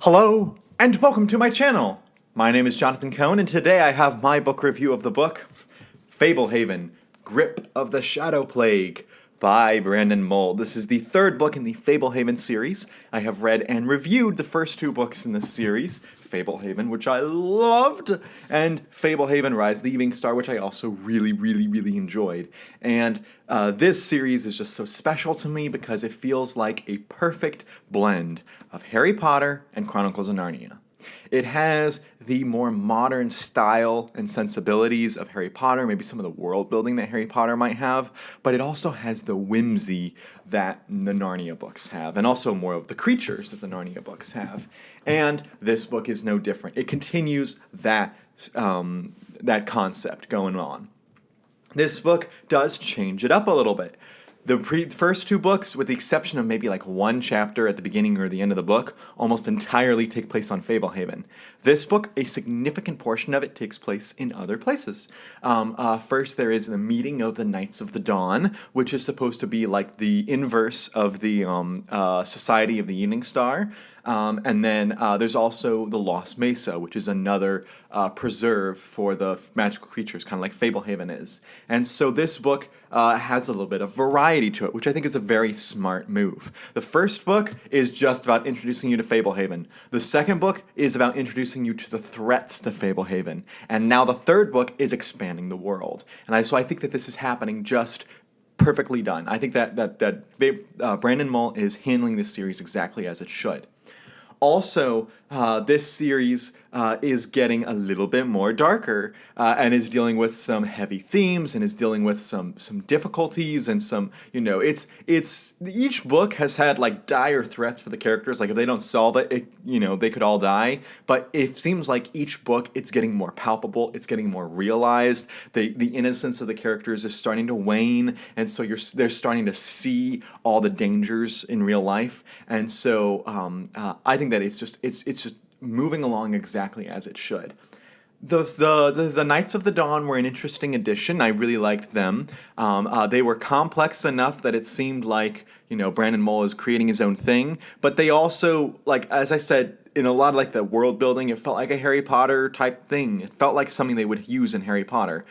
Hello, and welcome to my channel. My name is Jonathan Cohn, and today I have my book review of the book, Fablehaven, Grip of the Shadow Plague, by Brandon Mull. This is the third book in the Fablehaven series. I have read and reviewed the first two books in this series, Fablehaven, which I loved, and Fablehaven Rise the Evening Star, which I also really enjoyed. And this series is just so special to me because it feels like a perfect blend of Harry Potter and Chronicles of Narnia. It has the more modern style and sensibilities of Harry Potter, maybe some of the world building that Harry Potter might have, but it also has the whimsy that the Narnia books have, and also more of the creatures that the Narnia books have. And this book is no different. It continues that concept going on. This book does change it up a little bit. The first two books, with the exception of maybe like one chapter at the beginning or the end of the book, almost entirely take place on Fablehaven. This book, a significant portion of it takes place in other places. First, there is the meeting of the Knights of the Dawn, which is supposed to be like the inverse of the Society of the Evening Star. And then there's also the Lost Mesa, which is another preserve for the magical creatures, kind of like Fablehaven is. And so this book has a little bit of variety to it, which I think is a very smart move. The first book is just about introducing you to Fablehaven. The second book is about introducing you to the threats to Fablehaven. And now the third book is expanding the world. And so I think that this is happening just perfectly done. I think that Brandon Mull is handling this series exactly as it should. Also, this series is getting a little bit more darker and is dealing with some heavy themes and is dealing with some difficulties and some, it's each book has had like dire threats for the characters. Like if they don't solve it, they could all die. But it seems like each book it's getting more palpable, it's getting more realized. The innocence of the characters is starting to wane, and so they're starting to see all the dangers in real life. And so I think that it's just moving along exactly as it should. The Knights of the Dawn were an interesting addition. I really liked them. They were complex enough that it seemed like Brandon Mull is creating his own thing. But they also, like as I said, in a lot of like the world building, it felt like a Harry Potter type thing. It felt like something they would use in Harry Potter.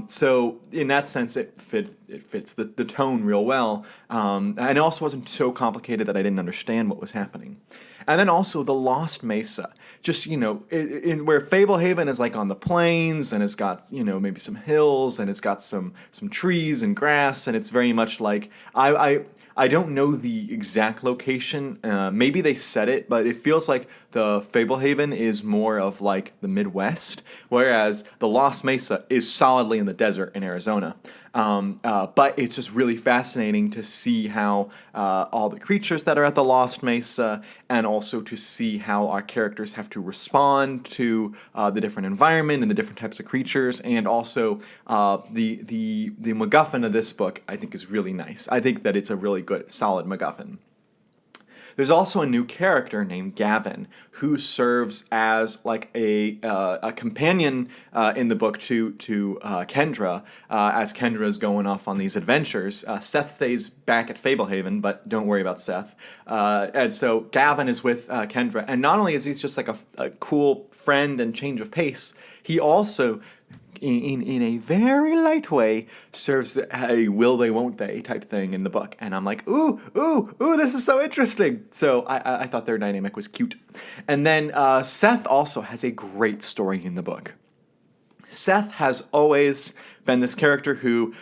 So in that sense, it fits the tone real well. And it also wasn't so complicated that I didn't understand what was happening. And then also the Lost Mesa, just where Fablehaven is like on the plains, and it's got maybe some hills, and it's got some trees and grass, and it's very much like I don't know the exact location. Maybe they said it, but it feels like the Fablehaven is more of like the Midwest, whereas the Lost Mesa is solidly in the desert in Arizona. But it's just really fascinating to see how all the creatures that are at the Lost Mesa, and also to see how our characters have to respond to the different environment and the different types of creatures, and also the MacGuffin of this book I think is really nice. I think that it's a really good, solid MacGuffin. There's also a new character named Gavin who serves as like a companion in the book to Kendra as Kendra is going off on these adventures. Seth stays back at Fablehaven, but don't worry about Seth. And so Gavin is with Kendra, and not only is he just like a cool friend and change of pace, he also in a very light way serves a will they won't they type thing in the book, and I'm like ooh this is so interesting. So I thought their dynamic was cute. And then Seth also has a great story in the book. Seth has always been this character who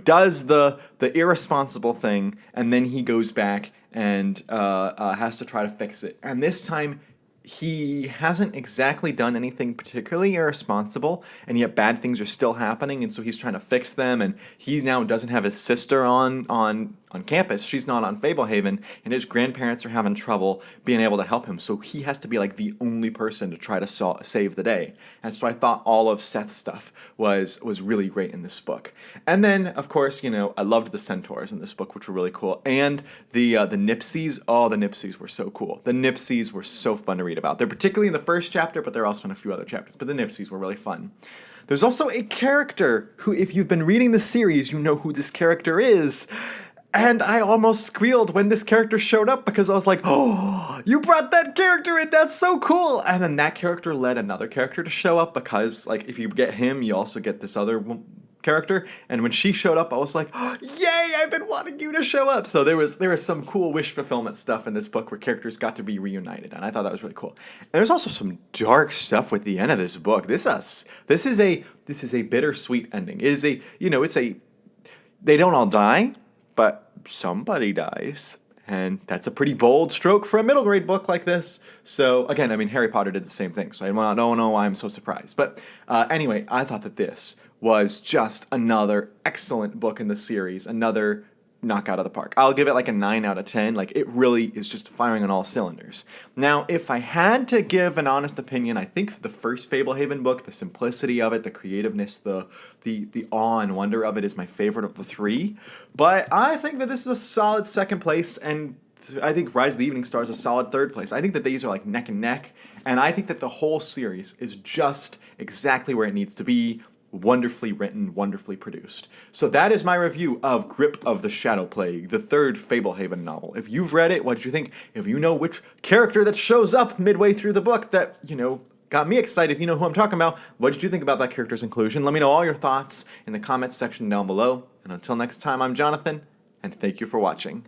does the irresponsible thing, and then he goes back and has to try to fix it. And this time he hasn't exactly done anything particularly irresponsible, and yet bad things are still happening, and so he's trying to fix them. And he now doesn't have his sister on campus. She's not on Fablehaven, and his grandparents are having trouble being able to help him, so he has to be like the only person to try to save the day. And so I thought all of Seth's stuff was really great in this book. And then, of course, I loved the centaurs in this book, which were really cool. And the Nipsies, the Nipsies were so cool. The Nipsies were so fun to read about. They're particularly in the first chapter, but they're also in a few other chapters. But the Nipsies were really fun. There's also a character who, if you've been reading the series, you know who this character is. And I almost squealed when this character showed up because I was like, oh, you brought that character in, that's so cool. And then that character led another character to show up because, like, if you get him, you also get this other character. And when she showed up, I was like, oh, yay, I've been wanting you to show up. So there was some cool wish fulfillment stuff in this book where characters got to be reunited, and I thought that was really cool. And there's also some dark stuff with the end of this book. This is a bittersweet ending. It is they don't all die, but somebody dies. And that's a pretty bold stroke for a middle grade book like this. So, again, I mean, Harry Potter did the same thing, so I don't know why I'm so surprised. But anyway, I thought that this was just another excellent book in the series, another knock out of the park. I'll give it like a 9 out of 10. Like, it really is just firing on all cylinders. Now, if I had to give an honest opinion, I think the first Fablehaven book, the simplicity of it, the creativeness, the awe and wonder of it is my favorite of the three. But I think that this is a solid second place, and I think Rise of the Evening Star is a solid third place. I think that these are like neck and neck, and I think that the whole series is just exactly where it needs to be. Wonderfully written, wonderfully produced. So that is my review of Grip of the Shadow Plague, the third Fablehaven novel. If you've read it, what did you think? If you know which character that shows up midway through the book that, got me excited, if you know who I'm talking about, what did you think about that character's inclusion? Let me know all your thoughts in the comments section down below. And until next time, I'm Jonathan, and thank you for watching.